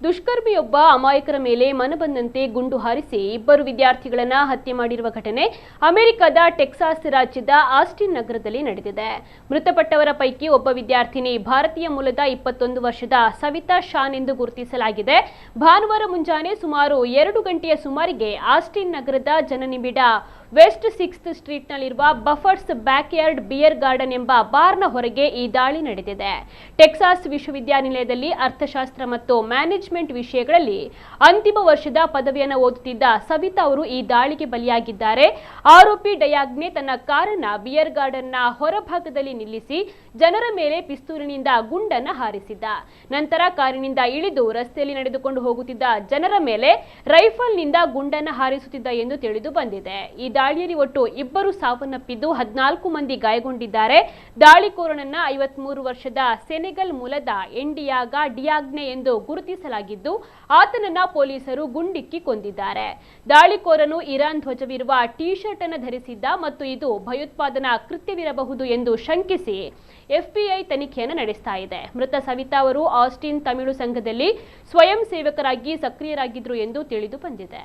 ದುಷ್ಕರ್ಮಿಯೊಬ್ಬ ಅಮಾಯಕರ ಮೇಲೆ ಮನಬಂದಂತೆ ಗುಂಡು ಹಾರಿಸಿ ಇಬ್ಬರು ವಿದ್ಯಾರ್ಥಿಗಳನ್ನು ಹತ್ಯೆ ಮಾಡಿರುವ ಘಟನೆ ಅಮೆರಿಕದ ಟೆಕ್ಸಾಸ್ ರಾಜ್ಯದ ಆಸ್ಟಿನ್ ನಗರದಲ್ಲಿ ನಡೆದಿದೆ. ಮೃತಪಟ್ಟವರ ಪೈಕಿ ಒಬ್ಬ ವಿದ್ಯಾರ್ಥಿನಿ ಭಾರತೀಯ ಮೂಲದ 21 ವರ್ಷದ ಸವಿತಾ ಶಾನ್ ಎಂದು ಗುರುತಿಸಲಾಗಿದೆ. ಭಾನುವಾರ ಮುಂಜಾನೆ ಸುಮಾರು 2 ಗಂಟೆಯ ಸುಮಾರಿಗೆ ಆಸ್ಟಿನ್ ನಗರದ ಜನನಿಬಿಡ ವೆಸ್ಟ್ 6th ಸ್ಟ್ರೀಟ್ನಲ್ಲಿರುವ ಬಫರ್ಸ್ ಬ್ಯಾಕ್ಯಾರ್ಡ್ ಬಿಯರ್ ಗಾರ್ಡನ್ ಎಂಬ ಬಾರ್ನ ಹೊರಗೆ ಈ ದಾಳಿ ನಡೆದಿದೆ. ಟೆಕ್ಸಾಸ್ ವಿಶ್ವವಿದ್ಯಾನಿಲಯದಲ್ಲಿ ಅರ್ಥಶಾಸ್ತ್ರ ಮತ್ತು ಮ್ಯಾನೇಜ್ಮೆಂಟ್ ವಿಷಯಗಳಲ್ಲಿ ಅಂತಿಮ ವರ್ಷದ ಪದವಿಯನ್ನು ಓದುತ್ತಿದ್ದ ಸವಿತಾ ಅವರು ಈ ದಾಳಿಗೆ ಬಲಿಯಾಗಿದ್ದಾರೆ. ಆರೋಪಿ ಡಯಾಗ್ನೆ ತನ್ನ ಕಾರನ್ನ ಬಿಯರ್ ಗಾರ್ಡನ್ನ ಹೊರಭಾಗದಲ್ಲಿ ನಿಲ್ಲಿಸಿ ಜನರ ಮೇಲೆ ಪಿಸ್ತೂಲಿನಿಂದ ಗುಂಡನ್ನು ಹಾರಿಸಿದ್ದ. ನಂತರ ಕಾರಿನಿಂದ ಇಳಿದು ರಸ್ತೆಯಲ್ಲಿ ನಡೆದುಕೊಂಡು ಹೋಗುತ್ತಿದ್ದ ಜನರ ಮೇಲೆ ರೈಫಲ್ನಿಂದ ಗುಂಡನ್ನು ಹಾರಿಸುತ್ತಿದ್ದ ಎಂದು ತಿಳಿದು ಬಂದಿದೆ. ಈ ದಾಳಿಯಲ್ಲಿ ಒಟ್ಟು 2 ಸಾವನ್ನಪ್ಪಿದ್ದು 14 ಮಂದಿ ಗಾಯಗೊಂಡಿದ್ದಾರೆ. ದಾಳಿಕೋರನನ್ನ 53 ವರ್ಷದ ಸೆನೆಗಲ್ ಮೂಲದ ಎಂಡಿಯಾಗ ಡಿಯಾಗ್ನೆ ಎಂದು ಗುರುತಿಸಲಾಗಿದ್ದು ಆತನನ್ನ ಪೊಲೀಸರು ಗುಂಡಿಕ್ಕಿ ಕೊಂದಿದ್ದಾರೆ. ದಾಳಿಕೋರನು ಇರಾನ್ ಧ್ವಜವಿರುವ ಟೀ ಶರ್ಟ್ ಅನ್ನು ಧರಿಸಿದ್ದ ಮತ್ತು ಇದು ಭಯೋತ್ಪಾದನಾ ಕೃತ್ಯವಿರಬಹುದು ಎಂದು ಶಂಕಿಸಿ FBI ತನಿಖೆಯನ್ನು ನಡೆಸ್ತಾ ಇದೆ. ಮೃತ ಸವಿತಾ ಅವರು ಆಸ್ಟಿನ್ ತಮಿಳು ಸಂಘದಲ್ಲಿ ಸ್ವಯಂ ಸೇವಕರಾಗಿ ಸಕ್ರಿಯರಾಗಿದ್ದರು ಎಂದು ತಿಳಿದು ಬಂದಿದೆ.